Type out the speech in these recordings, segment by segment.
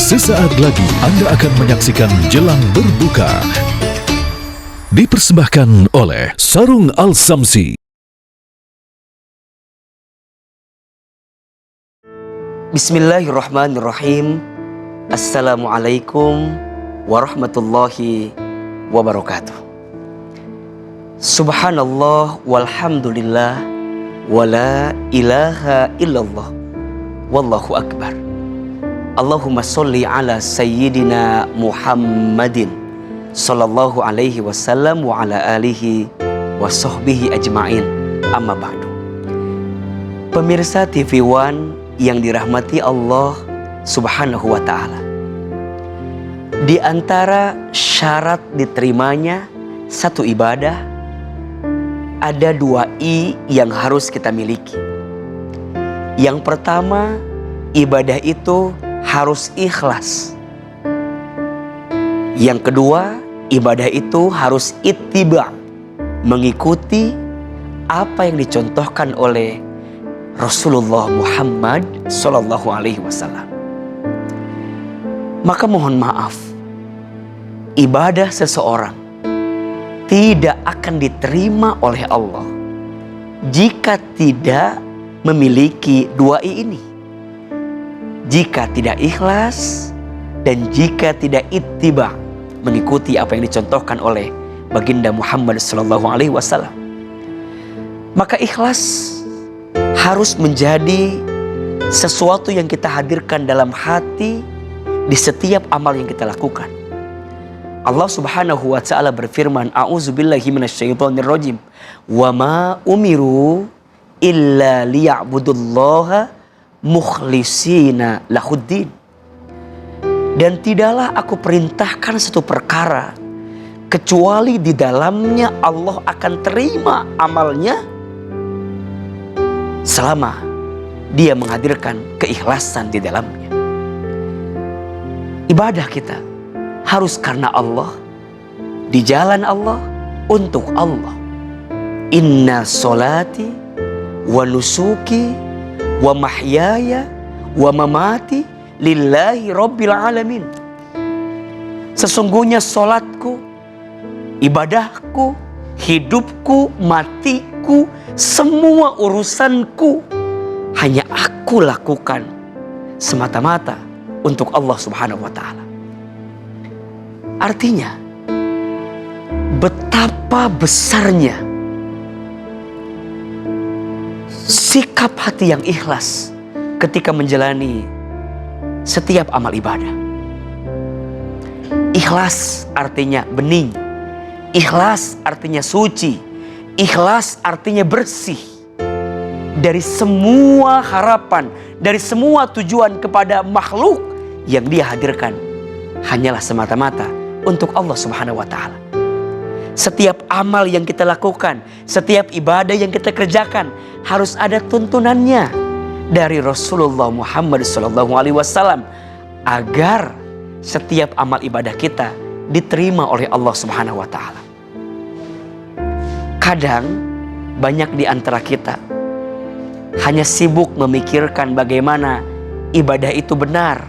Sesaat lagi Anda akan menyaksikan Jelang Berbuka. Dipersembahkan oleh Sarung Al-Samsi. Bismillahirrahmanirrahim. Assalamualaikum warahmatullahi wabarakatuh. Subhanallah walhamdulillah wala ilaha illallah wallahu akbar. Allahumma sholli ala sayyidina Muhammadin sallallahu alaihi wasallam wa ala alihi wa sahbihi ajma'in. Amma ba'du. Pemirsa TV One yang dirahmati Allah Subhanahu wa ta'ala, di antara syarat diterimanya satu ibadah, ada 2 I yang harus kita miliki. Yang pertama, ibadah itu harus ikhlas. Yang kedua, ibadah itu harus ittiba, mengikuti apa yang dicontohkan oleh Rasulullah Muhammad Sallallahu Alaihi Wasallam. Maka mohon maaf, ibadah seseorang tidak akan diterima oleh Allah jika tidak memiliki 2 I ini. Jika tidak ikhlas dan jika tidak ittiba, mengikuti apa yang dicontohkan oleh baginda Muhammad Sallallahu Alaihi Wasallam. Maka ikhlas harus menjadi sesuatu yang kita hadirkan dalam hati di setiap amal yang kita lakukan. Allah Subhanahu wa ta'ala berfirman, a'udzubillahi minasyaitonirrajim, wa ma umiru illa liya'budullaha mukhlisina lahuddin. Dan tidaklah aku perintahkan satu perkara kecuali di dalamnya Allah akan terima amalnya selama dia menghadirkan keikhlasan di dalamnya. Ibadah kita harus karena Allah, di jalan Allah, untuk Allah. Inna sholati wa nusuki wa mahyaya wa mamati lillahi rabbil alamin. Sesungguhnya solatku, ibadahku, hidupku, matiku, semua urusanku hanya aku lakukan semata-mata untuk Allah Subhanahu wa ta'ala. Artinya, betapa besarnya sikap hati yang ikhlas ketika menjalani setiap amal ibadah. Ikhlas artinya bening. Ikhlas artinya suci. Ikhlas artinya bersih dari semua harapan, dari semua tujuan kepada makhluk yang dia hadirkan hanyalah semata-mata untuk Allah Subhanahu wa ta'ala. Setiap amal yang kita lakukan, setiap ibadah yang kita kerjakan harus ada tuntunannya dari Rasulullah Muhammad SAW agar setiap amal ibadah kita diterima oleh Allah Subhanahu wa ta'ala. Kadang banyak di antara kita hanya sibuk memikirkan bagaimana ibadah itu benar,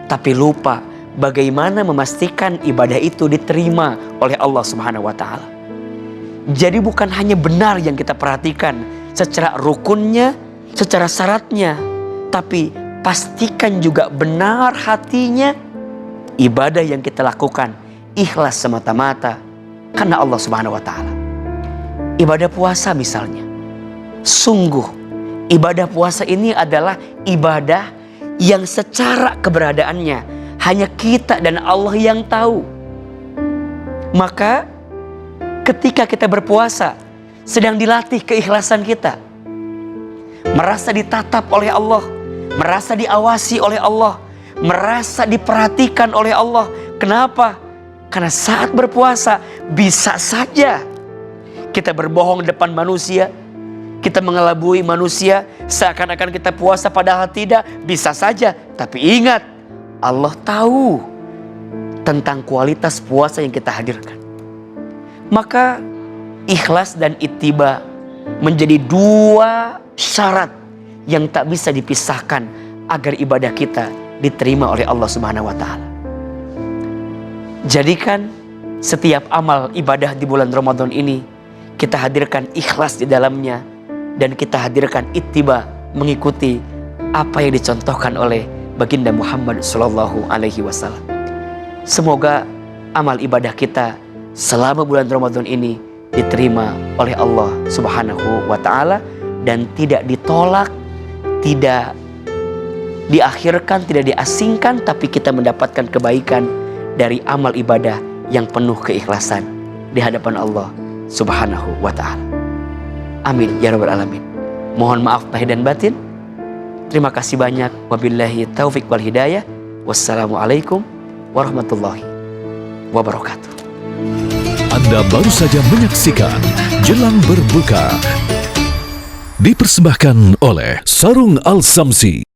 tapi lupa bagaimana memastikan ibadah itu diterima oleh Allah Subhanahu wa ta'ala. Jadi bukan hanya benar yang kita perhatikan secara rukunnya, secara syaratnya, tapi pastikan juga benar hatinya ibadah yang kita lakukan ikhlas semata-mata karena Allah Subhanahu wa ta'ala. Ibadah puasa misalnya, sungguh ibadah puasa ini adalah ibadah yang secara keberadaannya hanya kita dan Allah yang tahu. Maka ketika kita berpuasa, sedang dilatih keikhlasan kita, merasa ditatap oleh Allah, merasa diawasi oleh Allah, merasa diperhatikan oleh Allah. Kenapa? Karena saat berpuasa bisa saja kita berbohong di depan manusia, kita mengelabui manusia seakan-akan kita puasa padahal tidak. Bisa saja, tapi ingat, Allah tahu tentang kualitas puasa yang kita hadirkan. Maka ikhlas dan ittiba menjadi 2 syarat yang tak bisa dipisahkan agar ibadah kita diterima oleh Allah Subhanahu wa taala. Jadikan setiap amal ibadah di bulan Ramadan ini kita hadirkan ikhlas di dalamnya, dan kita hadirkan ittiba, mengikuti apa yang dicontohkan oleh baginda Muhammad sallallahu alaihi wasallam. Semoga amal ibadah kita selama bulan Ramadan ini diterima oleh Allah Subhanahu wa taala dan tidak ditolak, tidak diakhirkan, tidak diasingkan, tapi kita mendapatkan kebaikan dari amal ibadah yang penuh keikhlasan di hadapan Allah Subhanahu wa ta'ala. Amin ya rabbal alamin. Mohon maaf lahir dan batin. Terima kasih banyak. Wabillahi taufik wal hidayah. Wassalamualaikum warahmatullahi wabarakatuh. Anda baru saja menyaksikan Jelang Berbuka, dipersembahkan oleh Sarung Al Samsi.